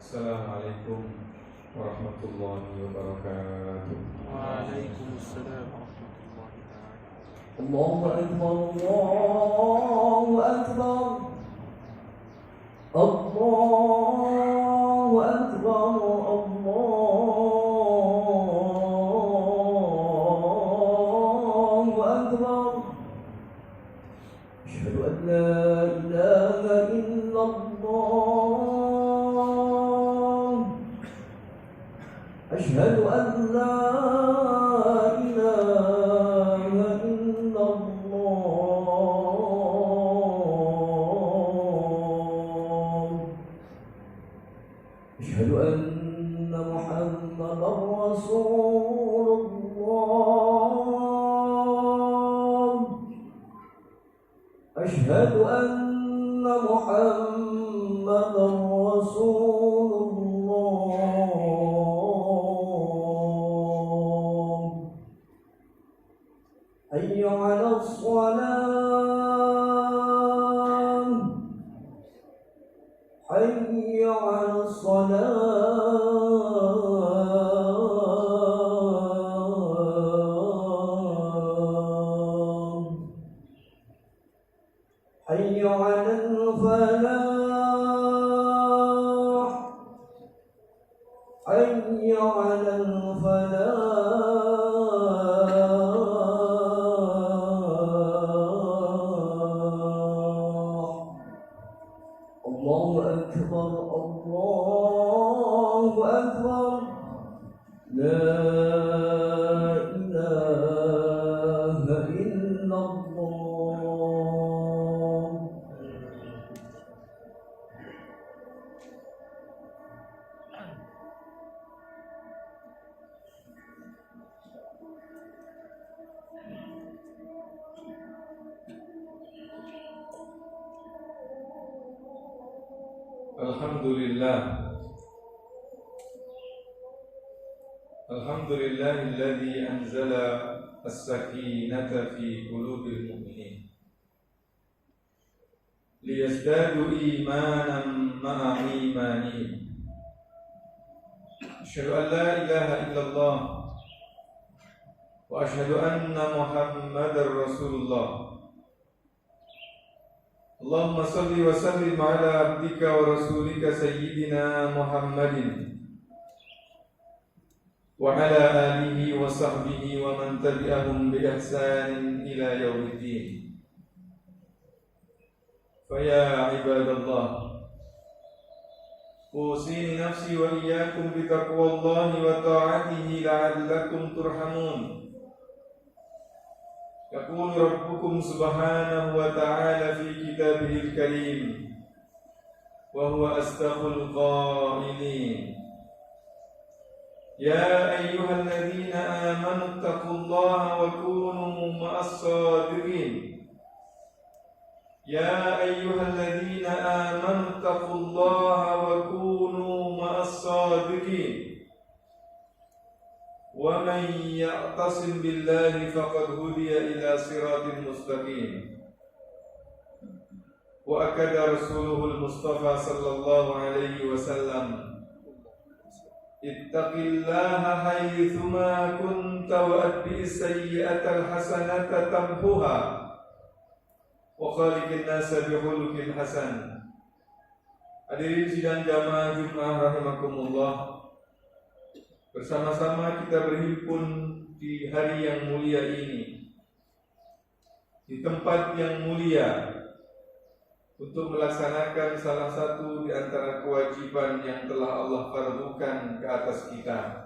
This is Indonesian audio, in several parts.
Assalamualaikum warahmatullahi wabarakatuh. Waalaikumsalam warahmatullahi wabarakatuh. Allahu Akbar, Allahu Akbar, Allahu Akbar, Allahu Akbar. Asyhadu an la ilaha illallah. Asyhadu an la أشهد أن محمدا رسول الله. أشهد أن محمدا رسول الله. حي على الصلاة، حي على الصلاة، حي على الفلاح، حي على الفلاح. الله أكبر، الله أكبر، لا إله إلا الله. Alhamdulillahilladzi anzala as-sakinata fi qulubil mu'minin liyazdadu imanan ma'a imanihim. Asyhadu an la ilaha illallah wa asyhadu anna Muhammadar Rasulullah. Allahumma salli wa sallim ala abdika wa rasulika sayyidina Muhammadin wa ala alihi wa sahbihi wa man tabi'ahum bi ihsanin ila yaumiddin. Fa ya ibadallah, usini nafsi wa iyyakum bi taqwallahi wa ta'atihi la'allakum turhamun. Yaqulu rabbukum subhanahu wa ta'ala fi kitabihil karim wa huwa asdaqul qailin. Ya ayyuhalladzina amanu taqullaha wa kunu ma'as shadiqin. Ya ayyuhalladzina amanu taqullaha wa kunu ma'as shadiqin. Wa man ya'tasim billahi faqad hudiya ila siratin mustaqim. Wa akada rasuluhul Mustafa sallallahu alaihi wasallam, ittaqillaha haitsuma kunta wa atbi'is sayyi'atal hasanata tamhuha wa khaliqin nasa bihulukin hasan. Hadirin sidang jamaah Jumat rahimakumullah, bersama-sama kita berhimpun di hari yang mulia ini, di tempat yang mulia, untuk melaksanakan salah satu di antara kewajiban yang telah Allah fardukan ke atas kita.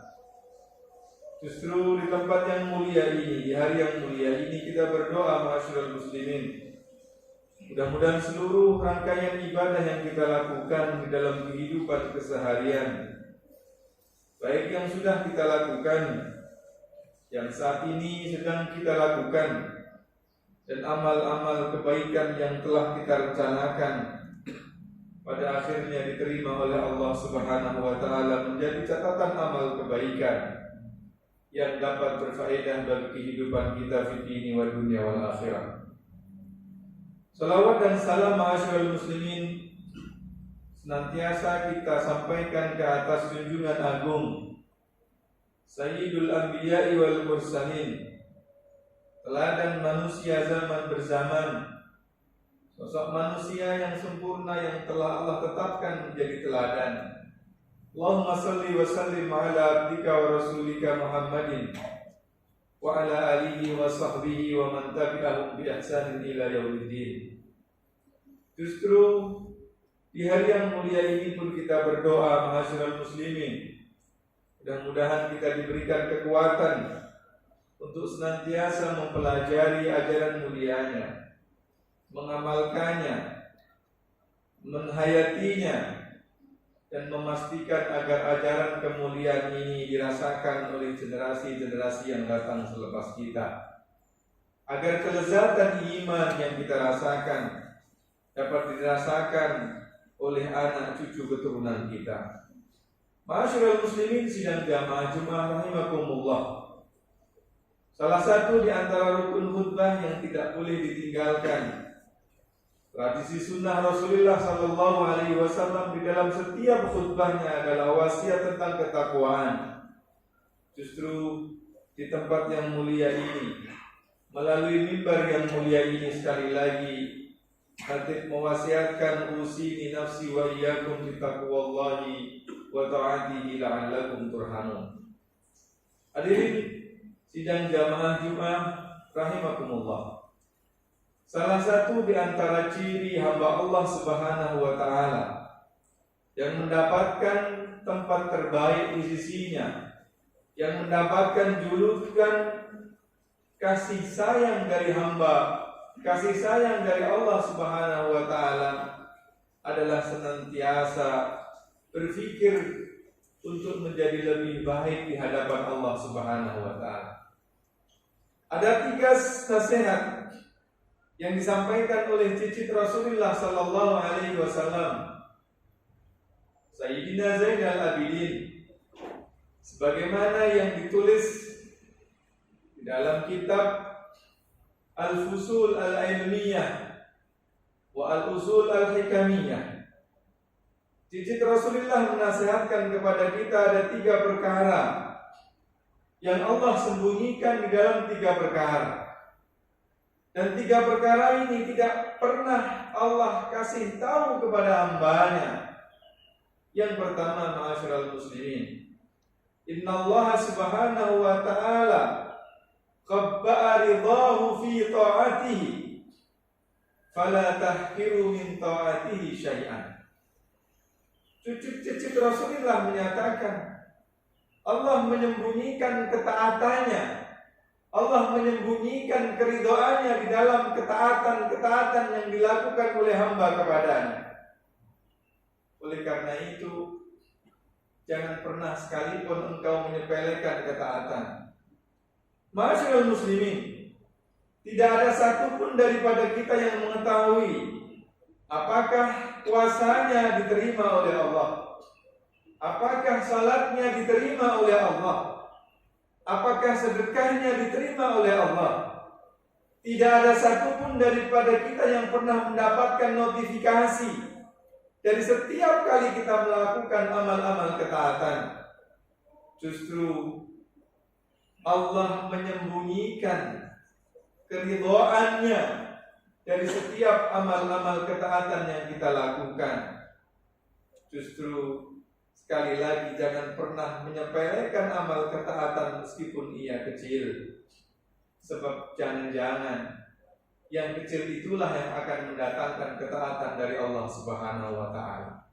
Justru di tempat yang mulia ini, di hari yang mulia ini, kita berdoa ma'asyiral muslimin, mudah-mudahan seluruh rangkaian ibadah yang kita lakukan di dalam kehidupan keseharian, baik yang sudah kita lakukan, yang saat ini sedang kita lakukan, dan amal-amal kebaikan yang telah kita rencanakan, pada akhirnya diterima oleh Allah Subhanahu wa ta'ala menjadi catatan amal kebaikan yang dapat berfaedah bagi kehidupan kita fi dini wa dunia wal akhirah. Salawat dan salam ma'asyiral muslimin senantiasa kita sampaikan ke atas junjungan agung Sayyidul Anbiya'i wal Mursalin, teladan manusia zaman berzaman, sosok manusia yang sempurna yang telah Allah tetapkan menjadi teladan. Allahumma salli wa sallim ala abdika wa rasulika Muhammadin wa ala alihi wa sahbihi wa man tabi'ahum bi ihsanin ila yaumiddin. Justru di hari yang mulia ini pun kita berdoa, ma'asyiral muslimin, mudah-mudahan kita diberikan kekuatan untuk senantiasa mempelajari ajaran mulianya, mengamalkannya, menghayatinya, dan memastikan agar ajaran kemuliaan ini dirasakan oleh generasi-generasi yang datang selepas kita, agar kelezatan iman yang kita rasakan dapat dirasakan oleh anak cucu keturunan kita. Ma'asyiral muslimin sidang jamaah Jumat rahimakumullah. Salah satu di antara rukun khutbah yang tidak boleh ditinggalkan, tradisi sunnah Rasulullah sallallahu alaihi wasallam di dalam setiap khutbahnya adalah wasiat tentang ketakwaan. Justru di tempat yang mulia ini, melalui mimbar yang mulia ini, sekali lagi Khatib mewasiatkan usini nafsi wa iyyakum bittaqwallahi wa ta'atihi la'allakum turhamun. Hadirin sidang jamaah Jumat rahimakumullah. Salah satu di antara ciri hamba Allah Subhanahu wa taala yang mendapatkan tempat terbaik di sisinya, yang mendapatkan julukan kasih sayang dari hamba, kasih sayang dari Allah Subhanahu wa taala, adalah senantiasa berpikir untuk menjadi lebih baik di hadapan Allah Subhanahu wa taala. Ada 3 nasihat yang disampaikan oleh cicit Rasulullah sallallahu alaihi wasallam, Sayyidina Zainal Abidin, sebagaimana yang ditulis di dalam kitab Al-Fusul Al-Ilmiyah wa Al-Usul Al-Hikamiyah. Cicit Rasulullah menasihatkan kepada kita ada 3 perkara yang Allah sembunyikan di dalam 3 perkara. Dan 3 perkara ini tidak pernah Allah kasih tahu kepada hambanya. Yang pertama, ma'asyiral muslimin, innallaha subhanahu wa ta'ala qabba'a ridahu fi ta'atihi fala tahkiru min ta'atihi syai'an. Cucu-cucu Rasulullah menyatakan Allah menyembunyikan ketaatannya, Allah menyembunyikan keridhaannya di dalam ketaatan-ketaatan yang dilakukan oleh hamba kepadanya. Oleh karena itu, jangan pernah sekalipun engkau menyepelekan ketaatan. Ma'asyiral muslimin, tidak ada satupun daripada kita yang mengetahui apakah puasanya diterima oleh Allah, apakah salatnya diterima oleh Allah, apakah sedekahnya diterima oleh Allah. Tidak ada satupun daripada kita yang pernah mendapatkan notifikasi dari setiap kali kita melakukan amal-amal ketaatan. Justru Allah menyembunyikan keridhaannya dari setiap amal-amal ketaatan yang kita lakukan. Justru sekali lagi jangan pernah menyepelekan amal ketaatan meskipun ia kecil. Sebab jangan-jangan yang kecil itulah yang akan mendatangkan ketaatan dari Allah Subhanahu wa taala.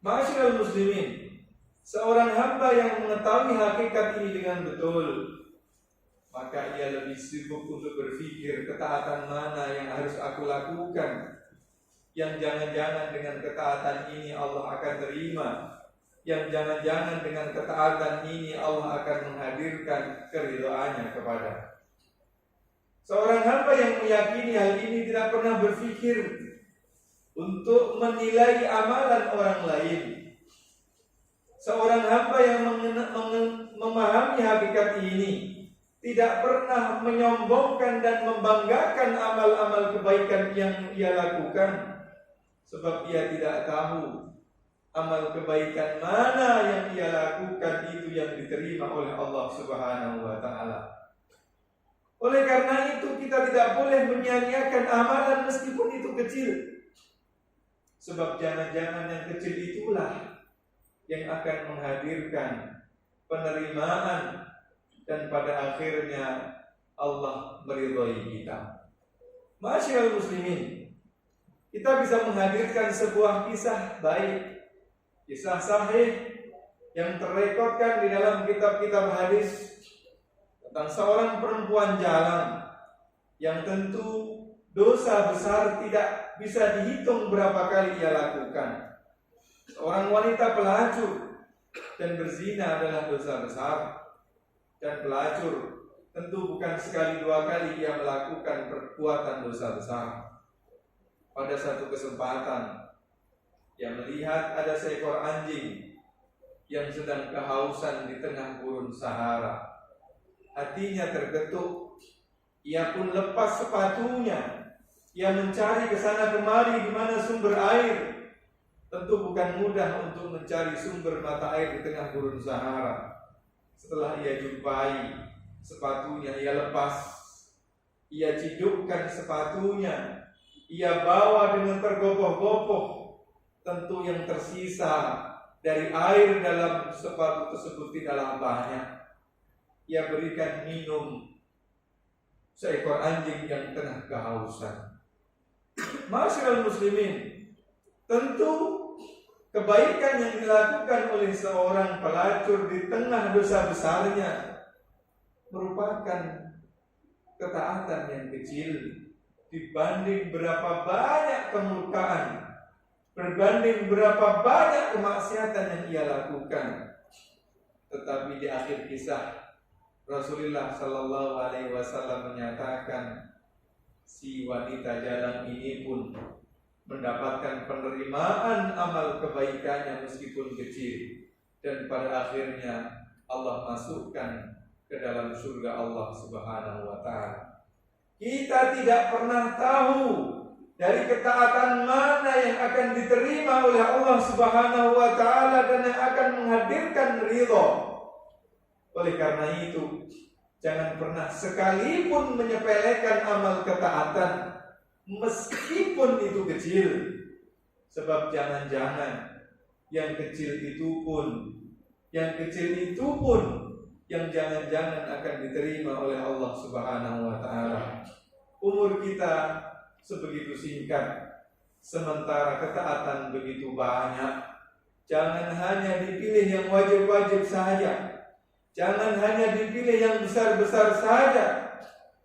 Ma'asyiral muslimin, seorang hamba yang mengetahui hakikat ini dengan betul, maka ia lebih sibuk untuk berpikir ketaatan mana yang harus aku lakukan, yang jangan-jangan dengan ketaatan ini Allah akan terima, yang jangan-jangan dengan ketaatan ini Allah akan menghadirkan keridhaannya kepada. Seorang hamba yang meyakini hal ini tidak pernah berpikir untuk menilai amalan orang lain. Seorang hamba yang memahami hakikat ini tidak pernah menyombongkan dan membanggakan amal-amal kebaikan yang ia lakukan, sebab ia tidak tahu amal kebaikan mana yang ia lakukan itu yang diterima oleh Allah Subhanahu wa taala. Oleh karena itu kita tidak boleh menyia-nyiakan amalan meskipun itu kecil. Sebab jangan-jangan yang kecil itulah yang akan menghadirkan penerimaan dan pada akhirnya Allah meridhai kita. Masyaallah muslimin, kita bisa menghadirkan sebuah kisah baik, kisah sahih yang terrekodkan di dalam kitab-kitab hadis tentang seorang perempuan jalan yang tentu dosa besar tidak bisa dihitung berapa kali ia lakukan. Seorang wanita pelacur, dan berzina adalah dosa besar. Dan pelacur tentu bukan sekali dua kali ia melakukan perbuatan dosa besar. Pada satu kesempatan ia melihat ada seekor anjing yang sedang kehausan di tengah gurun Sahara. Hatinya tergetuk. Ia pun lepas sepatunya. Ia mencari ke sana kemari di mana sumber air. Tentu bukan mudah untuk mencari sumber mata air di tengah gurun Sahara. Setelah ia jumpai sepatunya, ia lepas. Ia cidukkan sepatunya. Ia bawa dengan tergopoh-gopoh. Tentu yang tersisa dari air dalam sepatu tersebut tidaklah banyak. Ia berikan minum seekor anjing yang tengah kehausan. Masyaallah muslimin, tentu kebaikan yang dilakukan oleh seorang pelacur di tengah dosa besarnya merupakan ketaatan yang kecil dibanding berapa banyak kemurkaan, berbanding berapa banyak kemaksiatan yang ia lakukan. Tetapi di akhir kisah Rasulullah Sallallahu Alaihi Wasallam menyatakan si wanita jalan ini pun mendapatkan penerimaan amal kebaikannya meskipun kecil, dan pada akhirnya Allah masukkan ke dalam surga Allah Subhanahu wa taala. Kita tidak pernah tahu dari ketaatan mana yang akan diterima oleh Allah Subhanahu wa taala dan yang akan menghadirkan ridha. Oleh karena itu, jangan pernah sekalipun menyepelekan amal ketaatan meskipun itu kecil. Sebab jangan-jangan yang kecil itu pun yang jangan-jangan akan diterima oleh Allah Subhanahu wa taala. Umur kita sebegitu singkat, sementara ketaatan begitu banyak. Jangan hanya dipilih yang wajib-wajib saja. Jangan hanya dipilih yang besar-besar saja,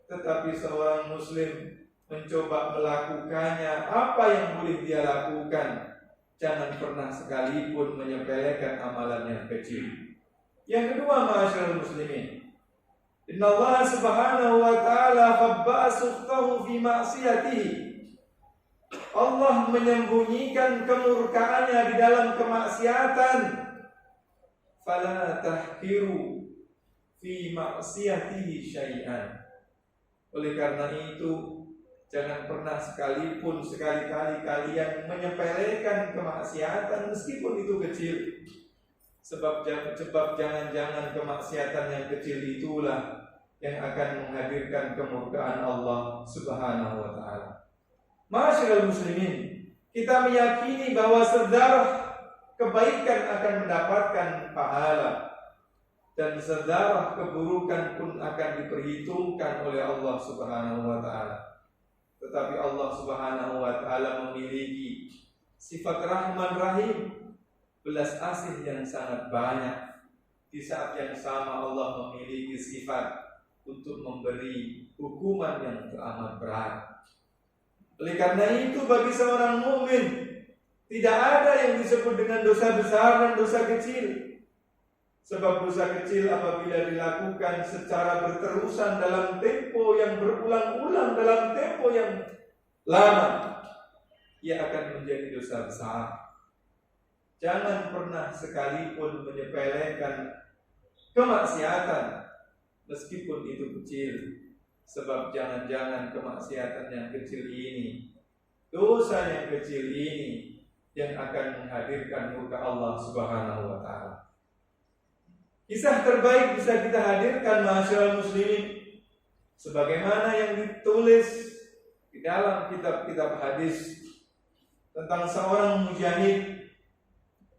tetapi seorang muslim mencoba melakukannya apa yang boleh dia lakukan. Jangan pernah sekalipun menyepelekan amalan yang kecil. Yang kedua, ma'asyiral muslimin, Inna Allah Subhanahu wa ta'ala khabba'a sukhtahu fi ma'siyatihi. Allah menyembunyikan kemurkaannya di dalam kemaksiatan. Fala tahkiru fi ma'siyatihi syai'an. Oleh karena itu, jangan pernah sekalipun sekali-kali kalian menyepelekan kemaksiatan meskipun itu kecil. Sebab jangan-jangan kemaksiatan yang kecil itulah yang akan menghadirkan kemurkaan Allah Subhanahu wa taala. Masyaallah muslimin, kita meyakini bahwa sedarah kebaikan akan mendapatkan pahala dan sedarah keburukan pun akan diperhitungkan oleh Allah Subhanahu wa taala. Tetapi Allah Subhanahu wa taala memiliki sifat Rahman Rahim, belas asih yang sangat banyak. Di saat yang sama Allah memiliki sifat untuk memberi hukuman yang teramat berat. Oleh karena itu bagi seorang mukmin tidak ada yang disebut dengan dosa besar dan dosa kecil. Sebab dosa kecil apabila dilakukan secara berterusan dalam tempo yang berulang-ulang, dalam tempo yang lama, ia akan menjadi dosa besar. Jangan pernah sekalipun menyepelekan kemaksiatan meskipun itu kecil. Sebab jangan-jangan kemaksiatan yang kecil ini, dosa yang kecil ini, yang akan menghadirkan murka Allah Subhanahu wa taala. Kisah terbaik bisa kita hadirkan ma'asyiral muslimin sebagaimana yang ditulis di dalam kitab-kitab hadis tentang seorang mujahid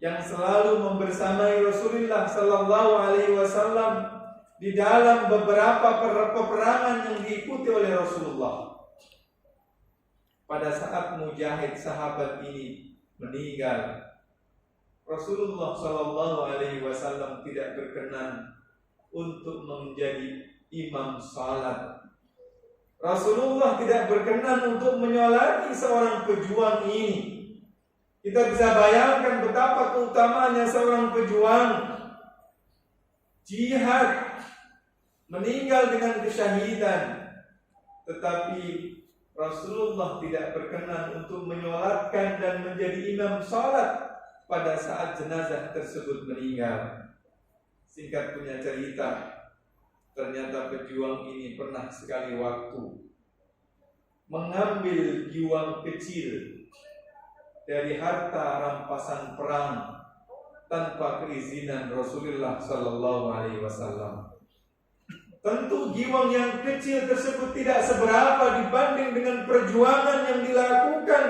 yang selalu membersamai Rasulullah sallallahu alaihi wasallam di dalam beberapa peperangan yang diikuti oleh Rasulullah. Pada saat mujahid sahabat ini meninggal, Rasulullah sallallahu alaihi wasallam tidak berkenan untuk menjadi imam salat. Rasulullah tidak berkenan untuk menyolati seorang pejuang ini. Kita bisa bayangkan betapa keutamaannya seorang pejuang jihad, meninggal dengan kesyahidan, tetapi Rasulullah tidak berkenan untuk menyolatkan dan menjadi imam salat pada saat jenazah tersebut meninggal. Singkat punya cerita, ternyata pejuang ini pernah sekali waktu mengambil giwang kecil dari harta rampasan perang tanpa keizinan Rasulullah sallallahu alaihi wasallam. Tentu giwang yang kecil tersebut tidak seberapa dibanding dengan perjuangan yang dilakukan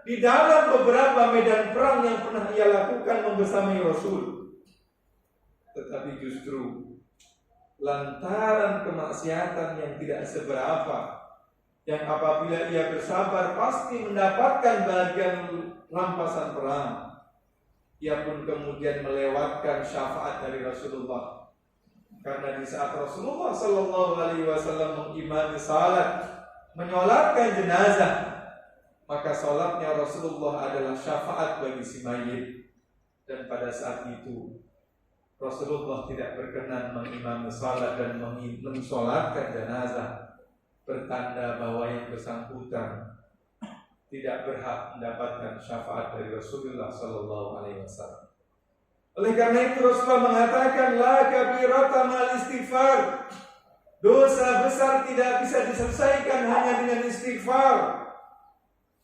di dalam beberapa medan perang yang pernah ia lakukan membersamai Rasul. Tetapi justru lantaran kemaksiatan yang tidak seberapa, yang apabila ia bersabar pasti mendapatkan bagian rampasan perang, ia pun kemudian melewatkan syafaat dari Rasulullah. Karena di saat Rasulullah sallallahu alaihi wasallam mengimami salat, menyolatkan jenazah, maka salatnya Rasulullah adalah syafaat bagi si mayit. Dan pada saat itu Rasulullah tidak berkenan mengimami salat dan mensolatkan jenazah, bertanda bahwa yang bersangkutan tidak berhak mendapatkan syafaat dari Rasulullah sallallahu alaihi wasallam. Oleh karena itu Rasulullah mengatakan la kabirata mal istighfar. Dosa besar tidak bisa diselesaikan hanya dengan istighfar.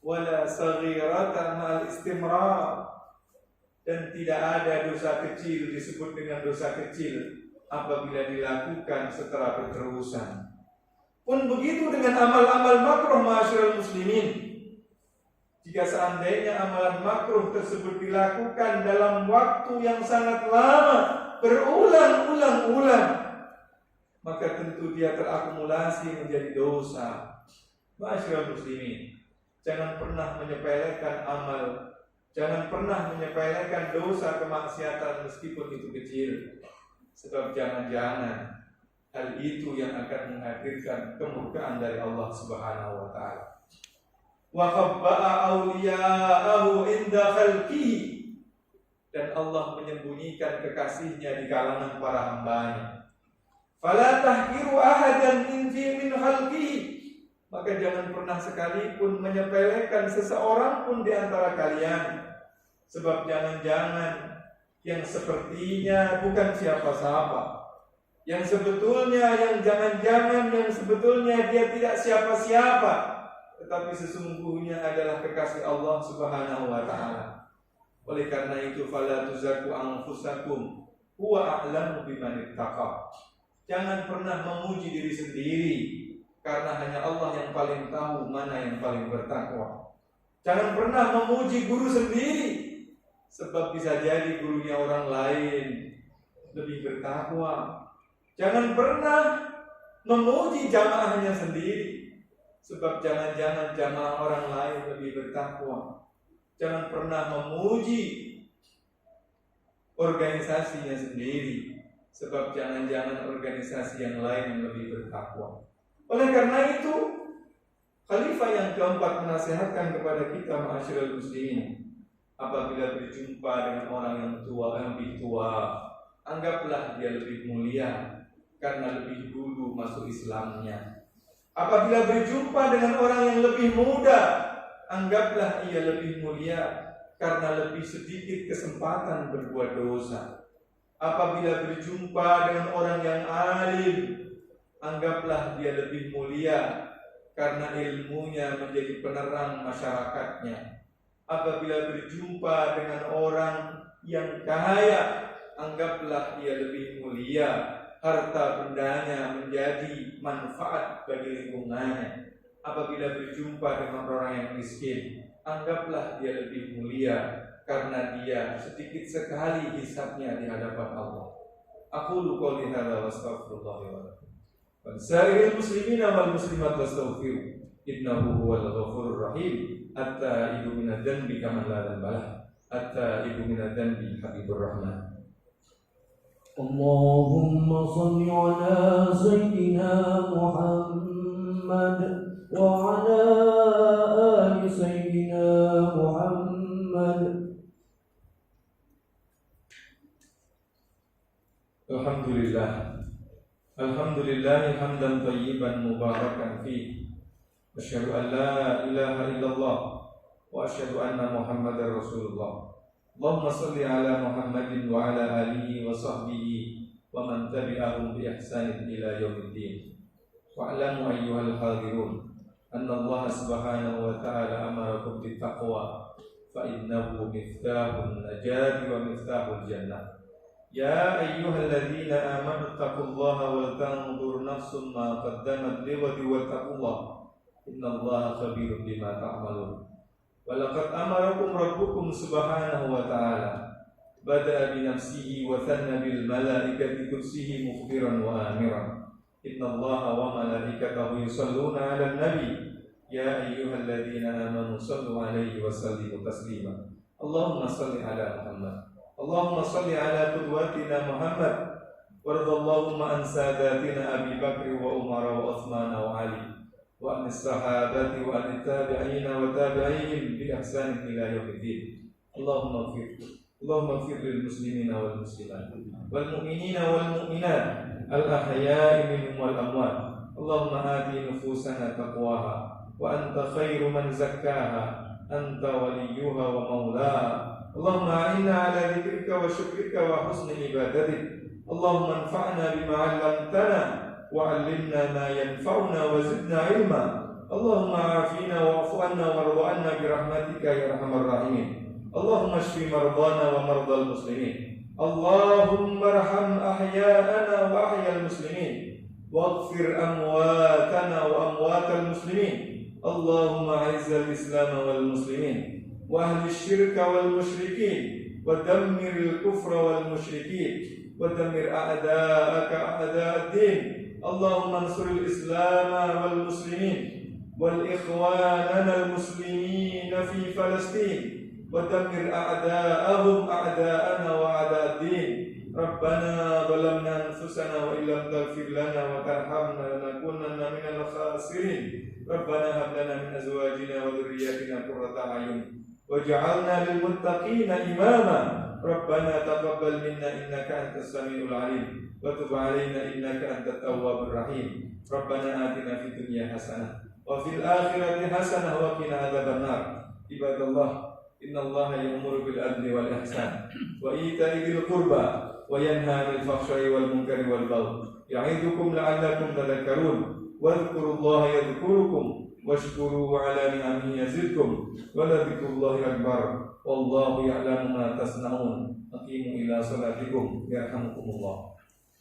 Wala saghirata mal istimrar. Dan tidak ada dosa kecil disebut dengan dosa kecil apabila dilakukan setelah berterusan. Pun begitu dengan amal-amal makruh ma'asyiral muslimin. Jika seandainya amalan makruh tersebut dilakukan dalam waktu yang sangat lama, berulang-ulang, maka tentu dia terakumulasi menjadi dosa. Ma'asyiral muslimin, jangan pernah menyepelekan amal, jangan pernah menyepelekan dosa kemaksiatan meskipun itu kecil. Sebab jangan-jangan hal itu yang akan menghadirkan kemurkaan dari Allah Subhanahu wa taala. Wa khabba'a awliya'ahu inda khalqihi, dan Allah menyembunyikan kekasihnya di kalangan para hambanya. Fala tahkiru ahadan min khalqihi, maka jangan pernah sekalipun menyepelekan seseorang pun di antara kalian. Sebab jangan-jangan yang sepertinya bukan siapa-siapa, yang sebetulnya, yang jangan-jangan yang sebetulnya dia tidak siapa-siapa, tetapi sesungguhnya adalah kekasih Allah Subhanahu wa taala. Oleh karena itu fala tuzakku anfusakum huwa a'lamu biman ittaqa. Jangan pernah memuji diri sendiri, karena hanya Allah yang paling tahu mana yang paling bertakwa. Jangan pernah memuji guru sendiri, sebab bisa jadi gurunya orang lain lebih bertakwa. Jangan pernah memuji jamaahnya sendiri, sebab jangan-jangan jamaah orang lain lebih bertakwa. Jangan pernah memuji organisasinya sendiri, sebab jangan-jangan organisasi yang lain lebih bertakwa. Oleh karena itu, Khalifah yang keempat menasihatkan kepada kita ma'asyiral muslimin, apabila berjumpa dengan orang yang lebih tua, anggaplah dia lebih mulia karena lebih dulu masuk Islamnya. Apabila berjumpa dengan orang yang lebih muda, anggaplah ia lebih mulia karena lebih sedikit kesempatan berbuat dosa. Apabila berjumpa dengan orang yang alim, anggaplah dia lebih mulia karena ilmunya menjadi penerang masyarakatnya. Apabila berjumpa dengan orang yang kaya, anggaplah ia lebih mulia. Harta bendanya menjadi manfaat bagi lingkungannya. Apabila berjumpa dengan orang yang miskin, anggaplah dia lebih mulia, karena dia sedikit sekali hisabnya di hadapan Allah. Aqulu qouli hadza wa astaghfirullah wa lakum. Wa sa'iril muslimina wal muslimat wastaghfiru innahu huwal ghafurur rahim. At-taibu minadz dzanbi kaman la dzanba lah. At-taibu minadz dzanbi habibur rahman. Allahumma salli ala sayyidina Muhammad wa ala ali sayyidina Muhammad. Alhamdulillah hamdan thayyiban mubarakan fihi. Asyhadu an la ilaha illallah wa asyhadu anna Muhammadar Rasulullah. Allahumma salli ala Muhammadin wa ala alihi wa sahbihi wa man tabi'ahum bi ihsanin ila yaumiddin. Wa'lamu ayyuhal hadirun anna Allah subhanahu wa ta'ala amarakum bittaqwa fa innahu miftahun najati wa miftahul jannah. Ya ayyuhalladzina amanu taqullaha wal tanzur nafsum ma qaddamat lighadin wattaqullaha innallaha khabirun bima ta'malun. Walaqad amarakum rabbukum subhanahu wa ta'ala bada'a bi nafsihi wa thanna bil malaikati kursihi mukhbiran wa amiran. Innallaha wa malaikatahu yusalluna 'alan nabi ya ayyuhalladzina amanu sallu 'alaihi wa sallimu taslima. Allahumma salli 'ala Muhammad. Allahumma salli 'ala qudwatina Muhammad warḍallahumma an sadatina Abi Bakr wa Umar wa Uthman wa Ali wa an sahabati wa an tabi'ina wa tabi'ihim bi ihsan ila yaumiddin. Allahumma ighfir lil muslimina wal muslimat wal mu'minina wal mu'minat al ahya'i minhum wal amwat. Allahumma ati nufusana taqwaha wa anta khairu man zakkaha anta waliyuha wa maulaha. Allahumma a'inna ala dzikrika wa syukrika wa husni ibadatik. Allahumma anfa'na bima 'allamtana وعلمنا ما ينفعنا وزدنا علما. اللهم عافنا واعف عنا وارض عنا برحمتك يا ارحم الراحمين. اللهم اشف مرضانا ومرضى المسلمين. اللهم ارحم احياءنا واحيا المسلمين واغفر امواتنا واموات المسلمين. اللهم اعز الاسلام والمسلمين واهل الشرك والمشركين ودمر الكفر والمشركين ودمر اعداءك اعداء الدين. اللهم انصر الإسلام والمسلمين والإخواننا المسلمين في فلسطين ودمر أعداءهم أعداءنا وأعداء الدين. ربنا ظلمنا أنفسنا وإن لم تغفر لنا وترحمنا لنكونن من الخاسرين. ربنا هب لنا من أزواجنا وذرياتنا قرة أعين واجعلنا للمتقين إماما. ربنا تقبل منا إنك أنت السميع العليم وتب علينا إنك أنت التواب الرحيم. ربنا آتنا في الدنيا حسنة وفي الآخرة حسنة وقنا عذاب النار. عباد الله إن الله يأمر بالعدل والإحسان وإيتاء ذي القربى وينهى عن الفحشاء والمنكر والبغي يعظكم لعلكم تذكرون. واذكروا الله يذكركم واشكروه على نعمه يزدكم ولذكر الله أكبر والله يعلم ما تصنعون. أقيموا إلى صلاتكم يرحمكم الله.